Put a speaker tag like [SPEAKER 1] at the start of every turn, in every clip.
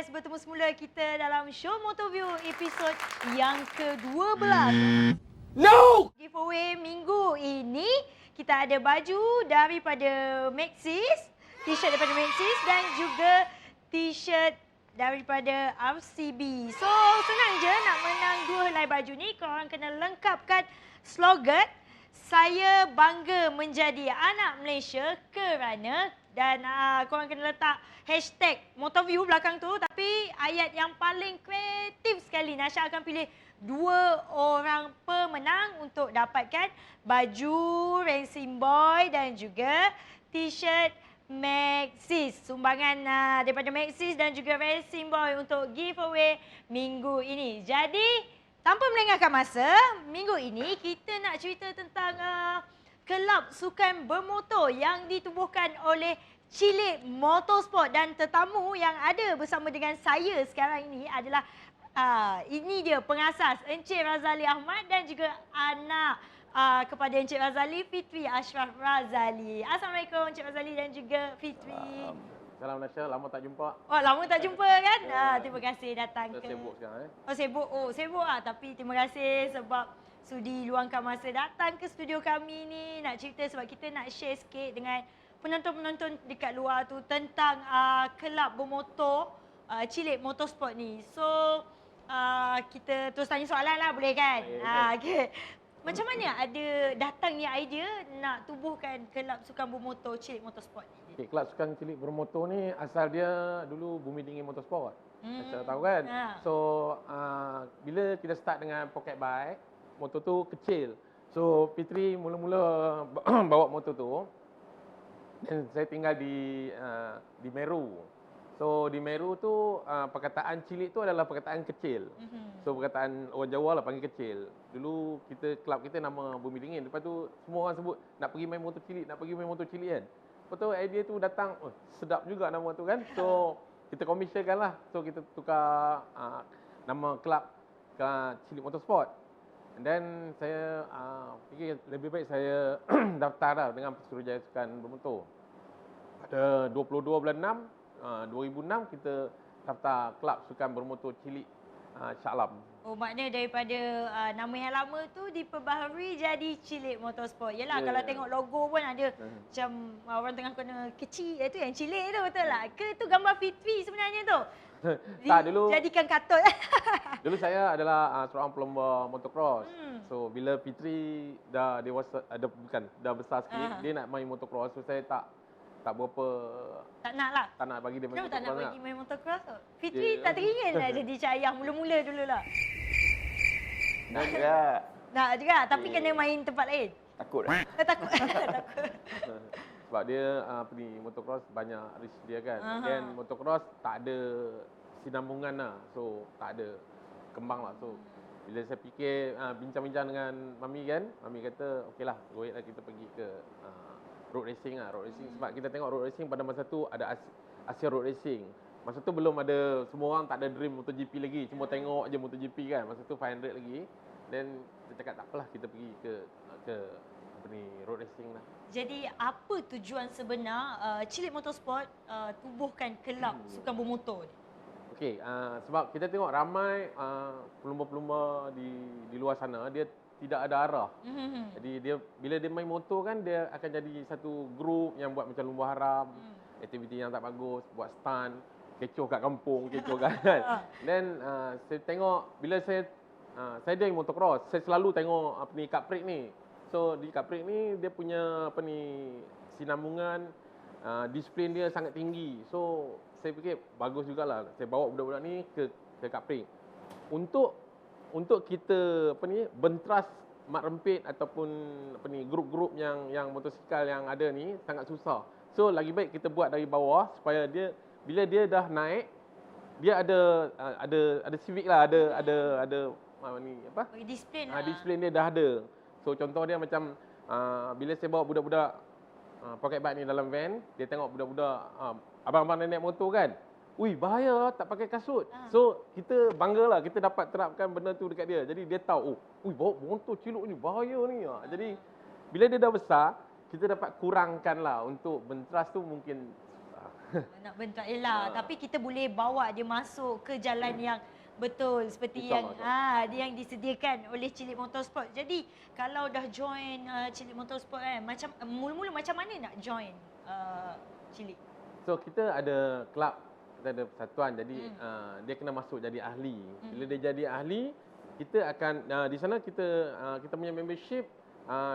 [SPEAKER 1] Yes, bertemu semula kita dalam show Motoview episod yang ke-12.
[SPEAKER 2] No!
[SPEAKER 1] Giveaway minggu ini kita ada baju daripada Maxis, t-shirt daripada Maxis dan juga t-shirt daripada RCB. So, senang je nak menang 2 helai baju ni. Korang kena lengkapkan slogan "Saya bangga menjadi anak Malaysia kerana", dan korang kena letak hashtag Motoview belakang tu. Tapi ayat yang paling kreatif sekali, Nasha akan pilih 2 orang pemenang untuk dapatkan baju Racing Boy dan juga t-shirt Maxis. Sumbangan daripada Maxis dan juga Racing Boy untuk giveaway minggu ini. Jadi, tanpa melengahkan masa, minggu ini kita nak cerita tentang kelab sukan bermotor yang ditubuhkan oleh Cilik Motorsport, dan tetamu yang ada bersama dengan saya sekarang ini adalah ini dia pengasas Encik Razali Ahmad dan juga anak kepada Encik Razali, Fitri Ashraf Razali. Assalamualaikum Encik Razali dan juga Fitri.
[SPEAKER 2] Salam Nasha, lama tak jumpa.
[SPEAKER 1] Oh, lama tak jumpa kan? Terima kasih datang ke.
[SPEAKER 2] Sibuk sekarang
[SPEAKER 1] Oh, sibuk. Oh, sibuk tapi terima kasih sebab sudi luangkan masa datang ke studio kami ni. Nak cerita sebab kita nak share sikit dengan penonton-penonton dekat luar tu tentang kelab bermotor Cilik Motorsport ni. So, kita terus tanya soalan lah, boleh kan? Okay. Macam mana ada datangnya idea nak tubuhkan kelab sukan bermotor Cilik Motorsport ni?
[SPEAKER 2] Okay, kelab sukan Cilik bermotor ni asal dia dulu Bumi Dingin Motorsport. Saya tahu kan? So, bila kita start dengan pocket bike, motor tu kecil. So, Fitri mula-mula bawa motor tu. Dan saya tinggal di Meru. So, di Meru tu perkataan cilik tu adalah perkataan kecil. So, perkataan orang Jawa lah panggil kecil. Dulu kelab kita nama Bumi Dingin. Lepas tu semua orang sebut nak pergi main motor cilik, nak pergi main motor cilik kan. Lepas tu idea tu datang, sedap juga nama tu kan. So, kita commissionkan lah. So, kita tukar nama kelab ke Cilik Motorsport. And then saya fikir lebih baik saya daftar lah dengan Pesuruhjaya Sukan Bermotor. Pada 22 bulan 6, 2006 kita daftar kelab sukan bermotor Cilik Shah Alam.
[SPEAKER 1] Oh, maknanya daripada nama yang lama tu diperbaharui jadi Cilik Motorsport. Yelah, kalau tengok logo pun ada macam orang tengah kena kecil, itu yang cilik tu, betul tak? Ke tu gambar Fitri sebenarnya tu?
[SPEAKER 2] Tak, dulu
[SPEAKER 1] jadikan katut.
[SPEAKER 2] dulu saya adalah seorang pelomba motocross. So bila Fitri dah dewasa, dah besar sikit, dia nak main motocross. So saya tak berapa,
[SPEAKER 1] tak nak lah.
[SPEAKER 2] tak nak bagi dia main
[SPEAKER 1] Kenapa tak nak
[SPEAKER 2] motocross.
[SPEAKER 1] bagi main motocross tu? Fitri tak teringin lah jadi cik ayah mula-mula dulu lah.
[SPEAKER 3] Nak juga.
[SPEAKER 1] Nak juga, tapi kena main tempat lain.
[SPEAKER 3] Takut.
[SPEAKER 1] Takut. Takut.
[SPEAKER 2] Sebab dia motocross banyak risk dia kan. Dan motocross tak ada sinambungan lah. So tak ada kembang lah. So bila saya fikir bincang-bincang dengan Mami kan, Mami kata okeylah, go ahead lah kita pergi ke road racing lah. Road racing sebab kita tengok road racing pada masa tu ada Asia Road Racing. Masa tu belum ada, semua orang tak ada dream MotoGP lagi. Cuma tengok je MotoGP kan. Masa tu 500 lagi. Dan kita cakap tak apalah, kita pergi ke road racing lah.
[SPEAKER 1] Jadi apa tujuan sebenar Cilik Motorsport tubuhkan kelab sukan bermotor ni?
[SPEAKER 2] Okey, sebab kita tengok ramai pelumba-pelumba di luar sana, dia tidak ada arah. Jadi bila dia main motor kan, dia akan jadi satu grup yang buat macam lumba haram, aktiviti yang tak bagus, buat stunt, kecoh kat kampung, kecoh kat kan. Dan saya tengok bila saya dari motocross, saya selalu tengok Cup Break ni. So di Cup Break ni dia punya sinambungan, disiplin dia sangat tinggi. So saya fikir bagus jugalah saya bawa budak-budak ni ke Cup Break. Untuk kita bentras mat rempit ataupun grup-grup yang motosikal yang ada ni sangat susah. So lagi baik kita buat dari bawah supaya dia bila dia dah naik, dia ada civic lah, ada
[SPEAKER 1] Disiplin lah.
[SPEAKER 2] disiplin dia dah ada. So contoh dia macam bila saya bawa budak-budak pocket bike ni dalam van, dia tengok budak-budak abang-abang naik motor kan. Ui, bahaya tak pakai kasut. So kita banggalah kita dapat terapkan benda tu dekat dia. Jadi dia tahu, bawa motor ciluk ni bahaya ni. Jadi bila dia dah besar, kita dapat kurangkan lah untuk bentras tu mungkin susah.
[SPEAKER 1] Nak bentak tapi kita boleh bawa dia masuk ke jalan yang betul seperti dia yang disediakan oleh Cilik Motorsport. Jadi kalau dah join Cilik Motorsport macam mula-mula macam mana nak join Cilik?
[SPEAKER 2] So kita ada kelab, kita ada persatuan, jadi dia kena masuk jadi ahli. Bila dia jadi ahli, kita akan di sana kita punya membership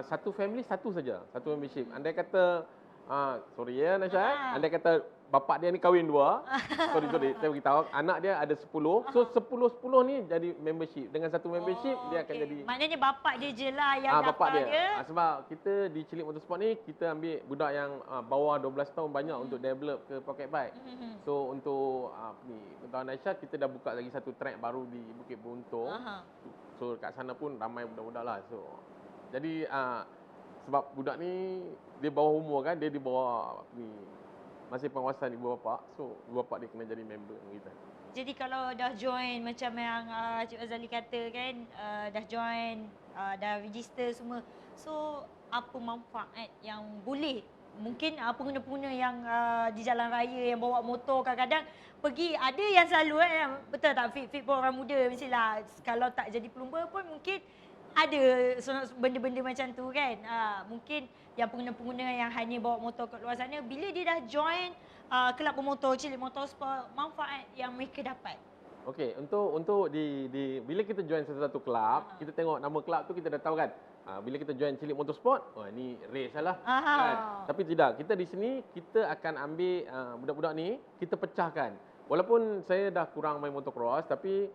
[SPEAKER 2] satu family satu saja, satu membership. Andai kata sorry ya Nasha, andai kata bapak dia ni kahwin 2. Sorry, saya beritahu anak dia ada 10. So 10 ni jadi membership. Dengan satu membership dia akan jadi.
[SPEAKER 1] Maknanya bapak dia je lah yang
[SPEAKER 2] bapak dia. Sebab kita di Cilik Motorsport ni kita ambil budak yang bawah 12 tahun banyak untuk develop ke pocket bike. So untuk untuk Aisyah kita dah buka lagi satu track baru di Bukit Beruntung. So kat sana pun ramai budak-budak lah. So jadi sebab budak ni dia bawah umur kan, dia di bawah masih penguasaan ibu bapa. So ibu bapa dia kena jadi member kita.
[SPEAKER 1] Jadi kalau dah join macam yang Cik Azali kata kan, dah join, dah register semua. So apa manfaat yang boleh mungkin pengguna-pengguna yang di jalan raya yang bawa motor kadang-kadang pergi, ada yang selalu betul tak fit pun orang muda mestilah kalau tak jadi pelumba pun mungkin ada benda-benda macam tu kan. Mungkin yang pengguna-pengguna yang hanya bawa motor kat luar sana, bila dia dah join kelab bermotor, Cilik Motorsport, manfaat yang mereka dapat.
[SPEAKER 2] Okey, untuk bila kita join satu-satu kelab, kita tengok nama kelab tu kita dah tahu kan. Bila kita join Cilik Motorsport, ni race lah. Kan? Tapi tidak, kita di sini kita akan ambil budak-budak ni, kita pecahkan. Walaupun saya dah kurang main motocross, tapi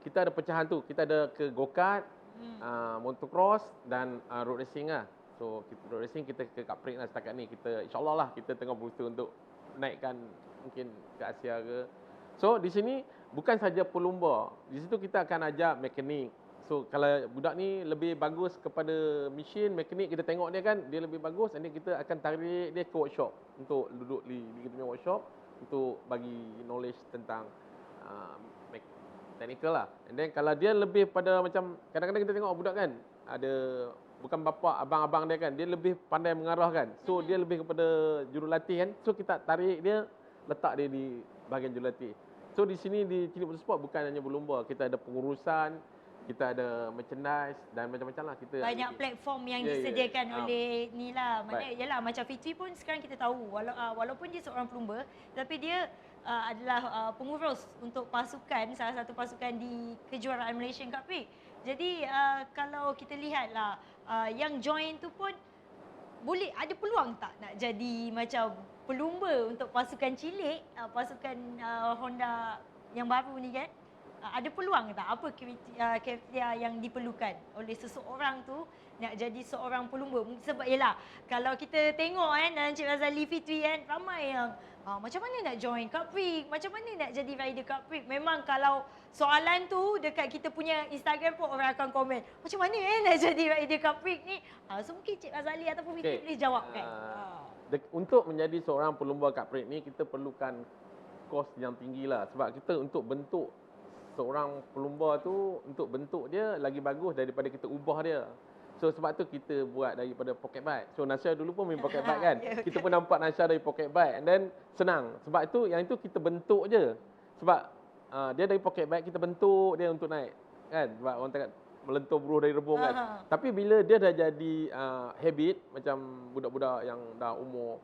[SPEAKER 2] kita ada pecahan tu. Kita ada ke go-kart, motocross dan road racing lah. So road racing kita ke Kaprik lah setakat ni. Kita insyaAllah lah kita tengah berusaha untuk naikkan mungkin ke Asia ke. So di sini bukan saja pelumba. Di situ kita akan ajak mekanik. So kalau budak ni lebih bagus kepada mesin, mekanik kita tengok dia kan, dia lebih bagus, nanti kita akan tarik dia ke workshop untuk duduk di kita punya workshop untuk bagi knowledge tentang technical lah. And then kalau dia lebih pada macam kadang-kadang kita tengok budak kan, ada bukan bapa, abang-abang dia kan, dia lebih pandai mengarahkan. So dia lebih kepada jurulatih kan. So kita tarik dia, letak dia di bahagian jurulatih. So di sini di Cilik Motorsport bukan hanya berlumba, kita ada pengurusan, kita ada merchandise dan macam-macam lah. Kita
[SPEAKER 1] banyak platform yang disediakan oleh ni lah. Maknanya yalah macam Fitri pun sekarang kita tahu walaupun dia seorang pelumba tapi dia adalah pengurus untuk pasukan, salah satu pasukan di kejuaraan Malaysian Cup Prix. Jadi kalau kita lihatlah yang join tu pun boleh ada peluang tak nak jadi macam pelumba untuk pasukan cilik, pasukan Honda yang baru ni kan? Ada peluang tak? Apa kriteria yang diperlukan oleh seseorang tu nak jadi seorang pelumba? Sebab yelah, kalau kita tengok kan dalam Cik Razali Fitri kan, ramai yang macam mana nak join Cup Prix? Macam mana nak jadi rider Cup Prix? Memang kalau soalan tu dekat kita punya Instagram pun orang akan komen, macam mana nak jadi rider Cup Prix ni? So mungkin Cik Razali ataupun Fitri boleh jawabkan.
[SPEAKER 2] Untuk menjadi seorang pelumba Cup Prix ni, kita perlukan kos yang tinggi lah. Sebab kita untuk bentuk seorang pelumba tu, untuk bentuk dia lagi bagus daripada kita ubah dia. So sebab tu kita buat daripada pocket bike. So Nasha dulu pun main pocket bike kan. Kita pun nampak Nasha dari pocket bike and then senang. Sebab itu yang itu kita bentuk je. Sebab dia dari pocket bike kita bentuk dia untuk naik. Kan? Sebab orang tengok melentur buruh dari rebung kan. Tapi bila dia dah jadi habit macam budak-budak yang dah umur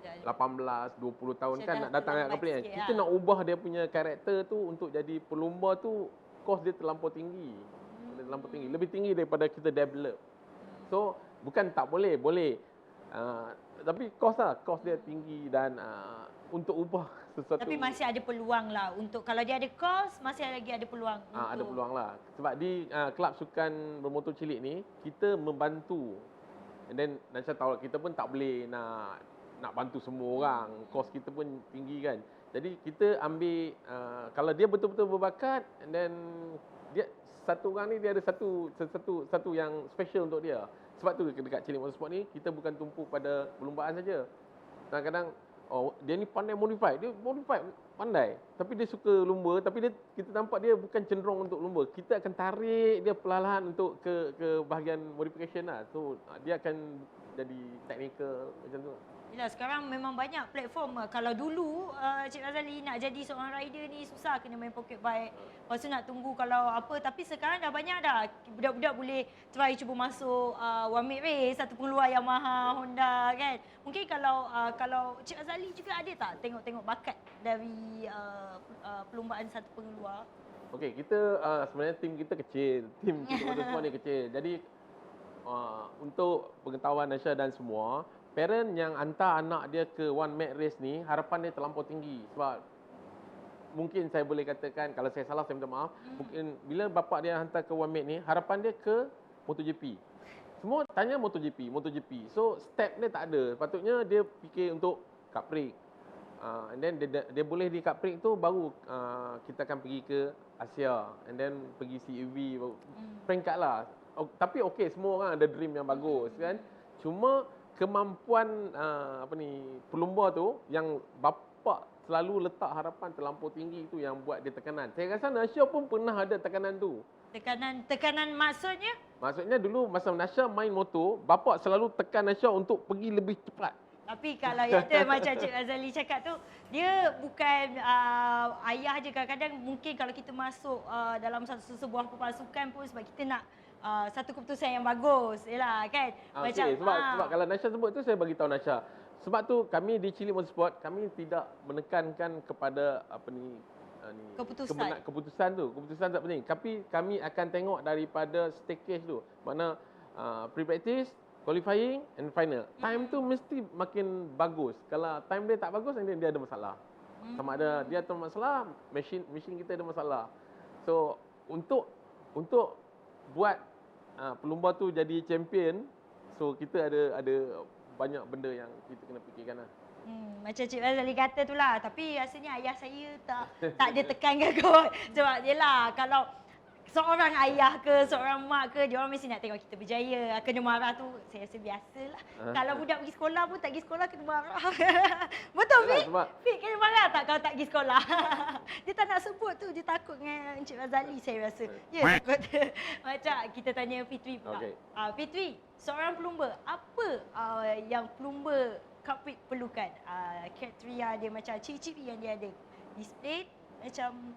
[SPEAKER 2] 18, 20 tahun kan nak datang kat Kapling. Kita nak ubah dia punya karakter tu untuk jadi pelumba tu, kos dia terlampau tinggi. Terlampau tinggi, lebih tinggi daripada kita develop. So bukan tak boleh, boleh. Tapi kos dia tinggi dan untuk ubah sesuatu.
[SPEAKER 1] Tapi masih ada peluang lah untuk kalau dia ada kos, masih lagi ada peluang.
[SPEAKER 2] Ada peluang lah. Sebab di kelab sukan bermotor cilik ni kita membantu. And then Nasha tahu kita pun tak boleh nak bantu semua orang. Kos kita pun tinggi kan. Jadi kita ambil kalau dia betul-betul berbakat and then dia satu orang ni dia ada satu yang special untuk dia. Sebab tu dekat Cilik Motorsport ni kita bukan tumpu pada perlumbaan saja. Kadang-kadang dia ni pandai modify. Dia modify pandai. Tapi dia suka lumba, tapi kita nampak dia bukan cenderung untuk lumba. Kita akan tarik dia perlahan untuk ke bahagian modification lah. So dia akan jadi technical macam tu.
[SPEAKER 1] Yelah, sekarang memang banyak platform. Kalau dulu Cik Razali nak jadi seorang rider ni susah, kena main pocket bike. Lepas tu nak tunggu kalau apa. Tapi sekarang dah banyak dah. Budak-budak boleh try cuba masuk one minute race ataupun keluar Yamaha, Honda kan. Mungkin kalau Cik Razali juga ada tak tengok-tengok bakat dari perlombaan satu pengeluar?
[SPEAKER 2] Okey, kita sebenarnya tim kita kecil. Tim kita semua ni kecil. Jadi untuk pengetahuan Nasha dan semua, parent yang hantar anak dia ke one mat race ni, harapan dia terlampau tinggi. Sebab mungkin saya boleh katakan, kalau saya salah saya minta maaf, mungkin bila bapak dia hantar ke one mat ni, harapan dia ke MotoGP. Semua tanya MotoGP. So step dia tak ada. Patutnya dia fikir untuk Capri. And then dia boleh di Capri tu baru kita akan pergi ke Asia, and then pergi CUV baru peringkat lah. Tapi okey, semua orang ada dream yang bagus kan. Cuma kemampuan pelumba tu yang bapa selalu letak harapan terlampau tinggi tu yang buat dia tekanan. Saya rasa Nasha pun pernah ada tekanan tu.
[SPEAKER 1] Tekanan maksudnya?
[SPEAKER 2] Maksudnya dulu masa Nasha main motor, bapa selalu tekan Nasha untuk pergi lebih cepat.
[SPEAKER 1] Tapi kalau yang tu macam Cik Razali cakap tu, dia bukan ayah je. Kadang-kadang mungkin kalau kita masuk dalam sebuah pasukan pun sebab kita nak satu keputusan yang bagus. Yalah kan.
[SPEAKER 2] Macam sebab kalau Nasha sebut tu, saya bagi tahu Nasha. Sebab tu kami di Chili Motorsport, kami tidak menekankan kepada keputusan tu. Keputusan tak penting. Tapi kami akan tengok daripada staircase tu. Mana pre-practice, qualifying and final. Time tu mesti makin bagus. Kalau time dia tak bagus, dia ada masalah. Sama ada dia ada masalah, mesin kita ada masalah. So untuk buat pelumba tu jadi champion, so kita ada banyak benda yang kita kena fikirkan lah.
[SPEAKER 1] Macam Cik Razali kata tu lah. Tapi rasanya ayah saya tak ada tekankan kot. Sebab yelah, kalau seorang ayah ke, seorang mak ke, dia orang mesti nak tengok kita berjaya. Kena marah tu saya rasa biasalah. Kalau budak pergi sekolah pun tak pergi sekolah kena marah. Betul Fik? Fik kena marah tak kalau tak pergi sekolah? Dia tak nak sebut tu, dia takut dengan Encik Razali saya rasa. Ya, takut. Macam kita tanya Fitri pula. Okay. Fitri, seorang pelumba, apa yang pelumba Capri perlukan? Kriteria dia macam ciri-ciri yang dia ada. Display macam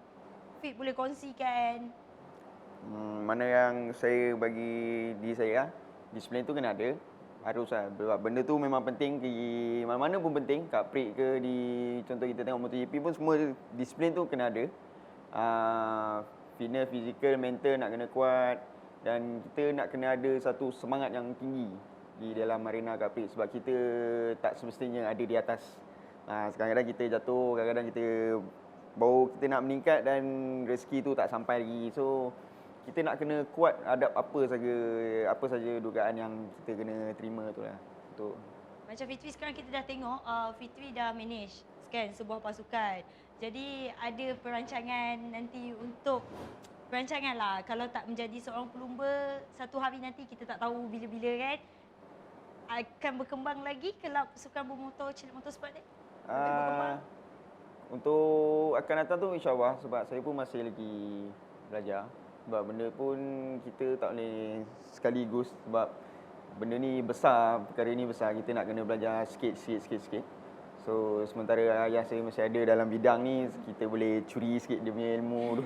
[SPEAKER 1] Fik boleh kongsikan.
[SPEAKER 3] Mana yang saya bagi diri saya, disiplin tu kena ada. Harus lah. Benda tu memang penting. Di mana-mana pun penting. Kat Prik ke, di contoh kita tengok MotoGP pun semua disiplin tu kena ada. Fitness, fizikal, mental nak kena kuat. Dan kita nak kena ada satu semangat yang tinggi di dalam arena Kat Prik. Sebab kita tak semestinya ada di atas. Kadang-kadang kita jatuh, kadang-kadang kita baru kita nak meningkat dan rezeki tu tak sampai lagi. So kita nak kena kuat hadap apa saja dugaan yang kita kena terima tu lah.
[SPEAKER 1] Macam Fitri sekarang kita dah tengok, Fitri dah manage kan sebuah pasukan. Jadi ada perancangan nanti untuk perancangan lah. Kalau tak menjadi seorang pelumba, satu hari nanti kita tak tahu bila-bila kan. Akan berkembang lagi kelab sukan bermotor Chili Motorsport ni?
[SPEAKER 3] Untuk akan datang tu insyaAllah, sebab saya pun masih lagi belajar. Sebab benda pun kita tak boleh sekaligus, sebab benda ni besar, perkara ni besar, kita nak kena belajar sikit. So sementara ayah saya masih ada dalam bidang ni, kita boleh curi sikit dia punya ilmu tu.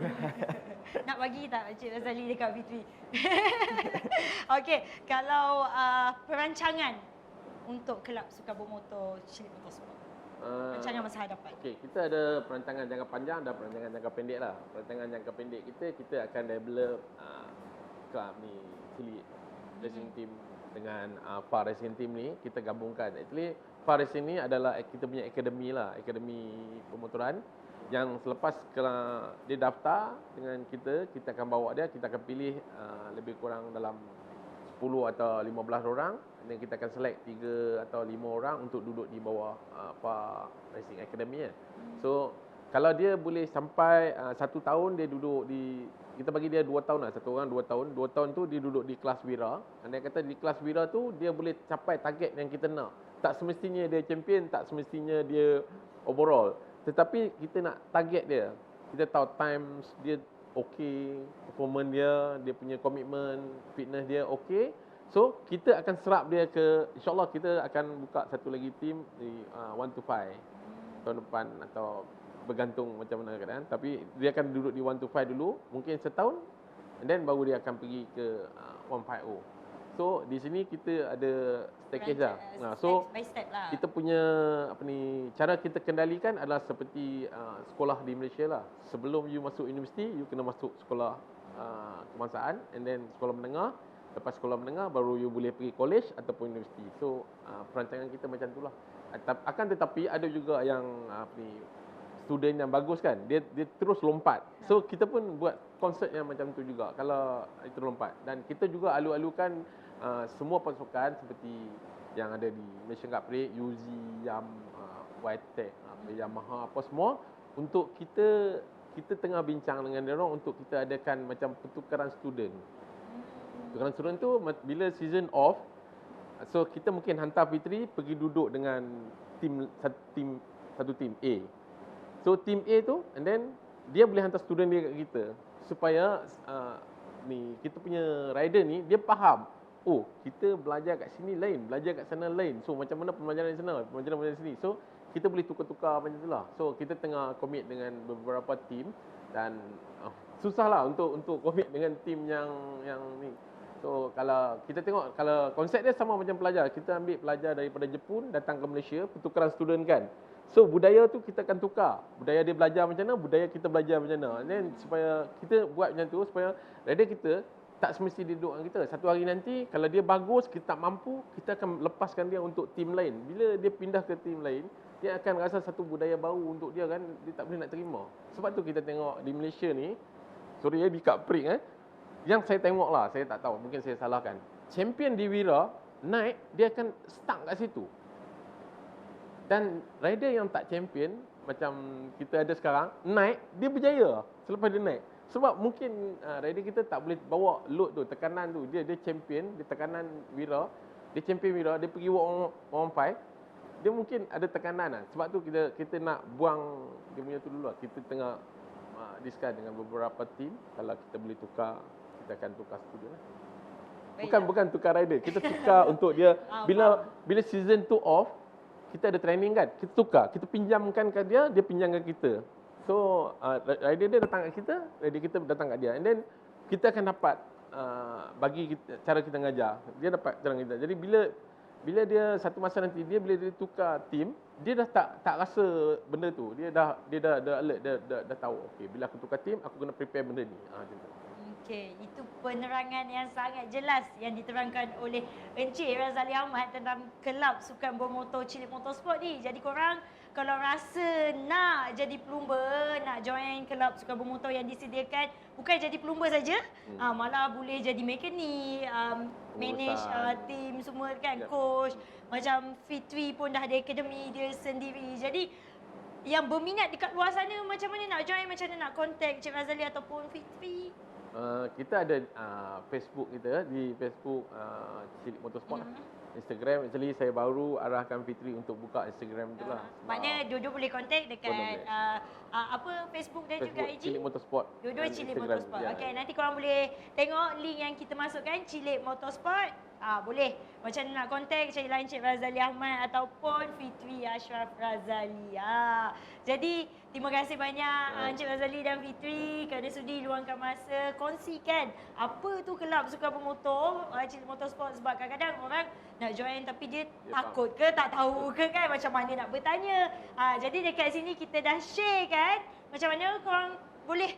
[SPEAKER 1] Nak bagi tak Cik Razali dekat Fitri? Okey, kalau perancangan untuk kelab sukan bermotor Chili Motorsport, perancangan masa hadapan.
[SPEAKER 2] Okey, kita ada perancangan jangka panjang dan perancangan jangka pendek lah. Perancangan jangka pendek kita akan develop kelab ni, Chili Racing Team dengan FAR Racing Team ni kita gabungkan. Actually FAR Racing ni adalah kita punya akademi lah, akademi pemotoran yang selepas dia daftar dengan kita akan bawa dia, kita akan pilih lebih kurang dalam 10 atau 15 orang, dan kita akan select 3 atau 5 orang untuk duduk di bawah FAR Racing Academy. So kalau dia boleh sampai 1 tahun dia duduk di, kita bagi dia 2 tahun lah, 1 orang 2 tahun. 2 tahun tu dia duduk di kelas wira. Dan dia kata di kelas wira tu dia boleh capai target yang kita nak. Tak semestinya dia champion, tak semestinya dia overall. Tetapi kita nak target dia. Kita tahu times dia okey, performance dia punya komitmen, fitness dia okey. So kita akan serap dia ke, insyaAllah kita akan buka satu lagi team di 1 to 5 tahun depan, atau bergantung macam mana keadaan. Tapi dia akan duduk di 1 to 5 dulu, mungkin setahun, and then baru dia akan pergi ke 150. So di sini kita ada staircase lah. So
[SPEAKER 1] step by step lah.
[SPEAKER 2] kita punya cara kita kendalikan adalah seperti sekolah di Malaysia lah. Sebelum you masuk universiti, you kena masuk sekolah kebangsaan, and then sekolah menengah. Lepas sekolah menengah baru you boleh pergi college ataupun universiti. So perancangan kita macam itulah. Akan tetapi ada juga yang student yang bagus kan, dia terus lompat. So kita pun buat konsert yang macam tu juga kalau itu lompat. Dan kita juga alu-alukan semua pasukan seperti yang ada di Malaysian Cup Parade, Yuzi, Yam, Whitetech, Yamaha, apa semua, untuk kita tengah bincang dengan dia orang untuk kita adakan macam pertukaran student. Pertukaran student tu bila season off, so kita mungkin hantar Fitri pergi duduk dengan satu tim A. So tim A tu, and then dia boleh hantar student dia kat kita supaya kita punya rider ni dia faham, oh kita belajar kat sini lain, belajar kat sana lain. So macam mana pembelajaran di sana, pembelajaran di sini. So kita boleh tukar-tukar macam itulah. So kita tengah commit dengan beberapa tim, dan susahlah untuk commit dengan tim yang ni. So kalau kita tengok, kalau konsep dia sama macam pelajar, kita ambil pelajar daripada Jepun datang ke Malaysia, pertukaran student kan. So budaya tu kita akan tukar. Budaya dia belajar macam mana, budaya kita belajar macam mana. Dan supaya kita buat macam tu supaya rider kita tak semesti dia duduk dengan kita. Satu hari nanti kalau dia bagus, kita tak mampu, kita akan lepaskan dia untuk tim lain. Bila dia pindah ke tim lain, dia akan rasa satu budaya baru untuk dia kan, dia tak boleh nak terima. Sebab tu kita tengok di Malaysia ni, sorry di Cup Parade yang saya tengok lah, saya tak tahu, mungkin saya salahkan. Champion di Wira naik, dia akan stuck kat situ. Dan rider yang tak champion, macam kita ada sekarang, naik, dia berjaya selepas dia naik. Sebab mungkin rider kita tak boleh bawa load tu, tekanan tu. Dia champion, dia tekanan Wira, dia champion Wira, dia pergi walk 115, dia mungkin ada tekanan lah. Sebab tu kita nak buang dia punya tu dulu lah. Kita tengah discuss dengan beberapa team, kalau kita boleh tukar, kita akan tukar student lah. Bukan tukar rider, kita tukar untuk dia bila season tu off, kita ada training kan, kita tukar, kita pinjamkan ke dia, dia pinjamkan kita. So rider dia datang kat kita, rider kita datang kat dia, and then kita akan dapat bagi kita, cara kita mengajar, dia dapat cara kita. Jadi bila dia satu masa nanti bila dia tukar team, dia dah tak rasa benda tu, dia dah alert, dah tahu, okey bila aku tukar team aku kena prepare benda ni. Macam tu.
[SPEAKER 1] Okey, itu penerangan yang sangat jelas yang diterangkan oleh Encik Razali Ahmad tentang kelab sukan bermotor Cilik Motorsport ni. Jadi korang kalau rasa nak jadi plumber, nak join kelab sukan bermotor yang disediakan, bukan jadi plumber saja, malah boleh jadi mekanik, manage team semua kan, coach. Macam Fitri pun dah ada akademi dia sendiri. Jadi yang berminat dekat luar sana, macam mana nak join, macam mana nak contact Cik Razali ataupun Fitri?
[SPEAKER 2] Kita ada Facebook kita, di Facebook Cilik Motorsport lah. Instagram, actually saya baru arahkan Fitri untuk buka Instagram tu lah.
[SPEAKER 1] Maknanya dua-dua boleh contact dekat apa Facebook dan juga IG?
[SPEAKER 2] Cilik Motorsport.
[SPEAKER 1] Dua-dua Cilik Motorsport. Ya. Okey, nanti korang boleh tengok link yang kita masukkan, Cilik Motorsport. Boleh macam nak contact cari line Cik Razali Ahmad ataupun Fitri Ashraf Razali. Jadi terima kasih banyak Cik Razali dan Fitri kerana sudi luangkan masa kongsikan apa tu kelab sukan bermotor Cilik Motorsport, sebab kadang-kadang orang nak join tapi dia takut ke, tak tahu ke kan, macam mana nak bertanya. Jadi dekat sini kita dah share kan macam mana korang boleh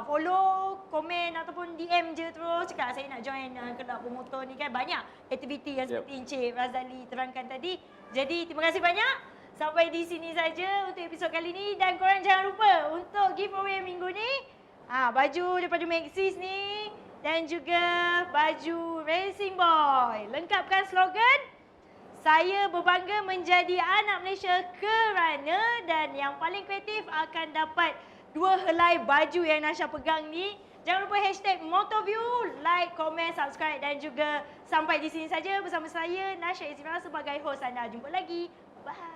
[SPEAKER 1] follow, komen ataupun DM je terus cakap saya nak join kelab bermotor ni kan. Banyak aktiviti yang seperti Encik Razali terangkan tadi. Jadi terima kasih banyak. Sampai di sini saja untuk episod kali ni, dan korang jangan lupa untuk giveaway minggu ni baju daripada Maxis ni dan juga baju Racing Boy. Lengkapkan slogan, saya berbangga menjadi anak Malaysia kerana, dan yang paling kreatif akan dapat 2 helai baju yang Nasha pegang ni. Jangan lupa hashtag Motoview, like, komen, subscribe, dan juga sampai di sini saja bersama saya Nasha Izira sebagai host anda. Jumpa lagi. Bye.